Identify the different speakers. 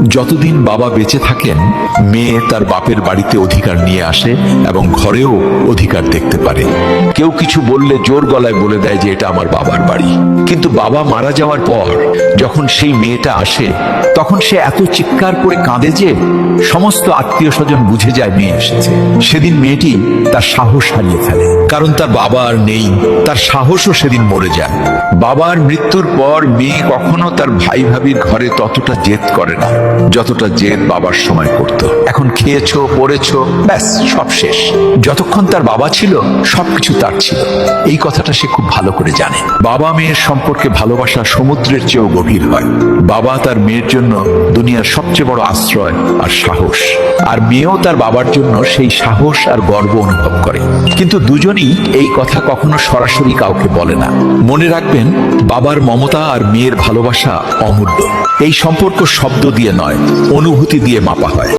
Speaker 1: যতদিন বাবা বেঁচে থাকেন, মেয়ে তার বাপের বাড়িতে অধিকার নিয়ে আসে এবং ঘরেও অধিকার দেখতে পারে। কেউ কিছু বললে জোর গলায় বলে দেয় যে এটা আমার বাবার বাড়ি। কিন্তু বাবা মারা যাওয়ার পর যখন সেই মেয়েটা আসে, তখন সে এত চিৎকার করে কাঁদে যে সমস্ত আত্মীয় স্বজন বুঝে যায় মেয়ে এসেছে। সেদিন মেয়েটি তার সাহস হারিয়ে ফেলে, কারণ তার বাবা আর নেই। তার সাহসও সেদিন মরে যায়। বাবার মৃত্যুর পর মেয়ে কখনো তার ভাই ভাবির ঘরে ততটা জেদ করে না যতটা জেদ বাবার সময় করত। এখন খেয়েছো, পড়েছো, ব্যাস সব শেষ। যতক্ষণ তার বাবা ছিল সবকিছু তার ছিল, এই কথাটা সে খুব ভালো করে জানে। বাবা মেয়ের সম্পর্কে ভালোবাসা সমুদ্রের চেয়েও গভীর হয়। বাবা তার মেয়ের জন্য দুনিয়ার সবচেয়ে বড় আশ্রয় আর সাহস, আর মেয়েও তার বাবার জন্য সেই সাহস আর গর্ব অনুভব করে। কিন্তু দুজনই এই কথা কখনো সরাসরি কাউকে বলে না। মনে রাখবেন, বাবার মমতা আর মেয়ের ভালোবাসা অমূল্য। এই সম্পর্ক শব্দ দিয়ে নয়, অনুভূতি দিয়ে মাপা হয়।